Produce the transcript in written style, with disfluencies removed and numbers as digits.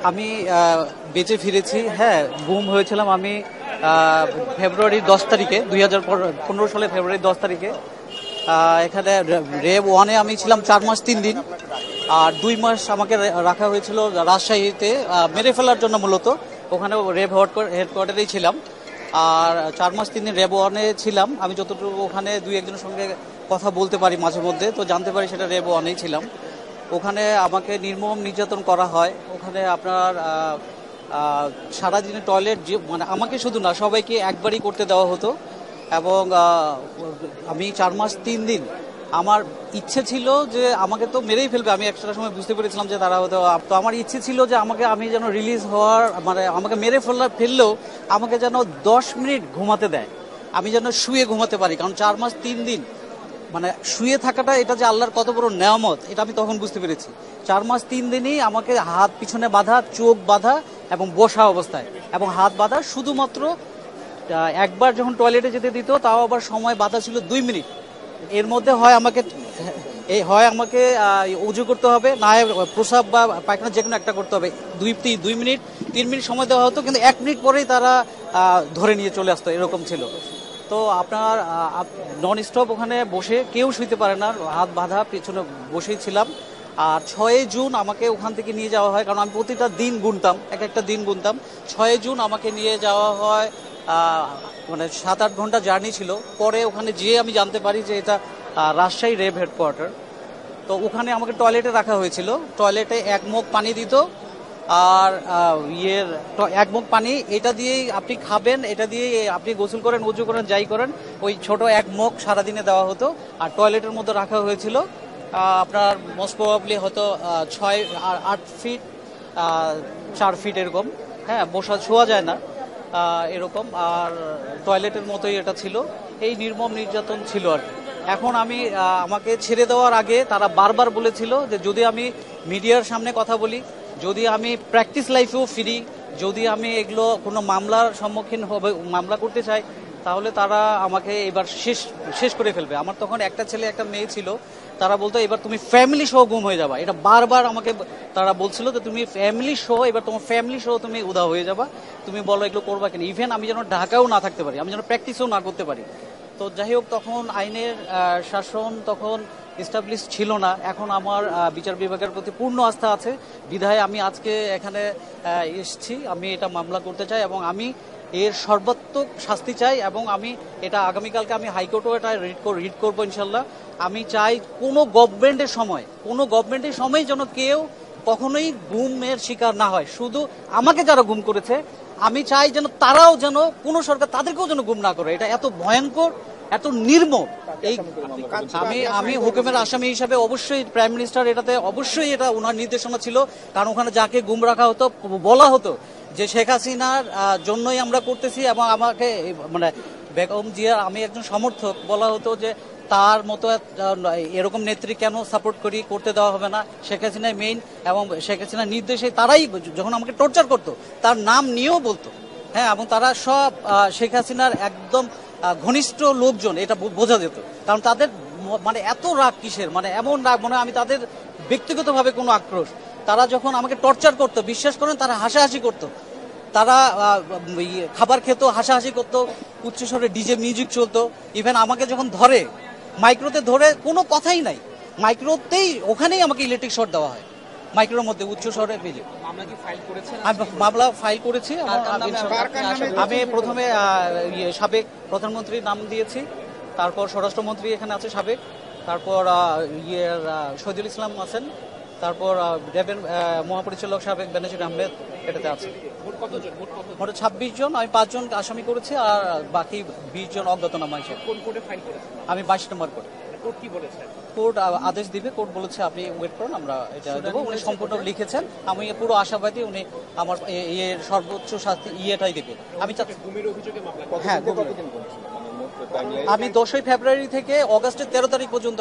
আমি বেঁচে ফিরেছি। হ্যাঁ, গুম হয়েছিলাম আমি ফেব্রুয়ারির 10 তারিখে, 2015 সালে ফেব্রুয়ারির 10 তারিখে। এখানে রেব ওয়ানে আমি ছিলাম 4 মাস 3 দিন, আর 2 মাস আমাকে রাখা হয়েছিল রাজশাহীতে মেরে ফেলার জন্য। মূলত ওখানে রেব হেডকোয়ার্টারেই ছিলাম, আর 4 মাস 3 দিন রেব ওয়ানে ছিলাম। আমি যতটুকু ওখানে 2-1 জনের সঙ্গে কথা বলতে পারি মাঝে মধ্যে, তো জানতে পারি সেটা রেব ওয়ানেই ছিলাম। ওখানে আমাকে নির্মম নির্যাতন করা হয়। ওখানে আপনার সারাদিনে টয়লেট, যে মানে আমাকে শুধু না সবাইকে একবারই করতে দেওয়া হতো। এবং আমি 4 মাস 3 দিন, আমার ইচ্ছে ছিল যে আমাকে তো মেরেই ফেলবে। আমি একটা সময় বুঝতে পেরেছিলাম যে তারা হয়তো, তো আমার ইচ্ছে ছিল যে আমি যেন রিলিজ হওয়ার, মানে আমাকে মেরে ফেললেও আমাকে যেন 10 মিনিট ঘুমাতে দেয়, আমি যেন শুয়ে ঘুমাতে পারি। কারণ 4 মাস 3 দিন মানে শুয়ে থাকাটা, এটা যে আল্লাহর কত বড় নেয়ামত, এটা আমি তখন বুঝতে পেরেছি। 4 মাস 3 দিনই আমাকে হাত পিছনে বাঁধা, চোখ বাঁধা এবং বসা অবস্থায়, এবং হাত বাঁধা শুধুমাত্র একবার যখন টয়লেটে যেতে দিত, তাও আবার সময় বাঁধা ছিল 2 মিনিট। এর মধ্যে হয় আমাকে উজু করতে হবে, না হয় প্রসাব বা পায়খানা যে কোনো একটা করতে হবে। 2 মিনিট 3 মিনিট সময় দেওয়া হতো, কিন্তু 1 মিনিট পরেই তারা ধরে নিয়ে চলে আসতো, এরকম ছিল। তো আপনার নন স্টপ ওখানে বসে, কেউ শুইতে পারে না, হাত বাঁধা পেছনে বসেই ছিলাম। আর 6 জুন আমাকে ওখান থেকে নিয়ে যাওয়া হয়, কারণ আমি প্রতিটা দিন গুনতাম, একটা দিন গুনতাম। 6 জুন আমাকে নিয়ে যাওয়া হয়, মানে 7-8 ঘন্টা জার্নি ছিল। পরে ওখানে যেয়ে আমি জানতে পারি যে এটা রাজশাহী রেব হেডকোয়ার্টার। তো ওখানে আমাকে টয়লেটে রাখা হয়েছিল। টয়লেটে 1 মগ পানি দিত, আর 1 মগ পানি, এটা দিয়েই আপনি খাবেন, এটা দিয়ে আপনি গোসল করেন, উজু করেন, যাই করেন, ওই ছোট 1 মগ সারাদিনে দেওয়া হতো। আর টয়লেটের মধ্যে রাখা হয়েছিল আপনার মোস্ট প্রবাবলি হয়তো 6-8 ফিট, 4 ফিট এরকম। হ্যাঁ, শোয়া যায় না এরকম। আর টয়লেটের মতোই এটা ছিল। এই নির্মম নির্যাতন ছিল আর কি। এখন আমাকে ছেড়ে দেওয়ার আগে তারা বারবার বলেছিল যে যদি আমি মিডিয়ার সামনে কথা বলি, যদি আমি প্র্যাকটিস লাইফেও ফিরি, যদি আমি এগুলো কোনো মামলার সম্মুখীন মামলা করতে চাই, তাহলে তারা আমাকে এবার শেষ করে ফেলবে। আমার তখন একটা ছেলে একটা মেয়ে ছিল। তারা বলতো এবার তুমি ফ্যামিলি সহ গুম হয়ে যাবা। এটা বারবার আমাকে তারা বলছিল যে তুমি ফ্যামিলি সহ, এবার তোমার ফ্যামিলি সহ তুমি উধাও হয়ে যাবা, তুমি বলো এগুলো করবা কেন। ইভেন আমি যেন ঢাকাও না থাকতে পারি, আমি যেন প্র্যাকটিসও না করতে পারি। তো যাই হোক, তখন আইনের শাসন তখন এস্টাবলিশ ছিল না। এখন আমার বিচার বিভাগের প্রতি পূর্ণ আস্থা আছে, বিধায় আমি আজকে এখানে এসেছি। আমি এটা মামলা করতে চাই, এবং আমি এর সর্বাত্মক শাস্তি চাই, এবং আমি এটা আগামীকালকে আমি হাইকোর্টেও এটা রিট করবো ইনশাল্লাহ। আমি চাই কোনো গভর্নমেন্টের সময় যেন কেউ কখনোই গুমের শিকার না হয়। শুধু আমাকে যারা গুম করেছে, আমি চাই যেন তারাও যেন কোনো সরকার তাদেরকেও যেন গুম না করে। এটা এত ভয়ঙ্কর, এত নির্মম। এই আমি হুকুমের আসামি হিসাবে অবশ্যই প্রাইম মিনিস্টার, এটাতে অবশ্যই এটা ওনার নির্দেশনা ছিল। কারণ ওখানে যাকে গুম রাখা হতো, বলা হতো যে শেখ হাসিনার জন্যই আমরা করতেছি, এবং আমাকে মানে বেগম জিয়ার আমি একজন সমর্থক, বলা হতো যে তার মতো এরকম নেত্রী কেন সাপোর্ট করতে দেওয়া হবে না, শেখ হাসিনাই মেইন। এবং শেখ হাসিনার নির্দেশে তারাই যখন আমাকে টর্চার করতো, তার নাম নিয়েও বলতো। হ্যাঁ, এবং তারা সব শেখ হাসিনার একদম ঘনিষ্ঠ লোকজন, এটা বোঝা যেত। কারণ তাদের মানে এত রাগ কিসের, মানে এমন রাগ মনে হয় আমি তাদের ব্যক্তিগতভাবে কোনো আক্রোশ। তারা যখন আমাকে টর্চার করতো, বিশ্বাস করেন, তারা হাসাহাসি করতো। তারা খাবার খেত, হাসাহাসি করতো, উচ্চস্বরে ডিজে মিউজিক চলতো। ইভেন আমাকে যখন মাইক্রোতে ধরে, কোনো কথাই নাই, মাইক্রোতেই ওখানেই আমাকে ইলেকট্রিক শর্ট দেওয়া হয়, মাইক্রোর মধ্যে উচ্চ শহরে মিউজিক। মামলা ফাইল করেছি। আমি প্রথমে সাবেক প্রধানমন্ত্রীর নাম দিয়েছি, তারপর স্বরাষ্ট্রমন্ত্রী এখানে আছে সাবেক, তারপর শহীদুল ইসলাম আছেন, তারপর মহাপরিচালক সাবেক বেনজির আহমেদ এটাতে আছে। মোট 26 জন, আমি 5 জন আসামি করেছি, আর বাকি 20 জন অজ্ঞাতনামা হিসেবে। কোন কোর্টে ফাইল করেছেন? আমি 22 নম্বর কোর্ট। কোর্ট কি বলেছে? কোর্ট আদেশ দিবে। কোর্ট বলেছে আপনি ওয়েট করুন, আমরা এটা দেবো। উনি সম্পূর্ণ লিখেছেন, আমি পুরো আশাবাদী উনি আমার এর সর্বোচ্চ শাস্তি এটাই দেবে। আমি গুমের অভিযোগে মামলা। হ্যাঁ, আমি 10ই ফেব্রুয়ারি থেকে অগাস্টের 13 তারিখ পর্যন্ত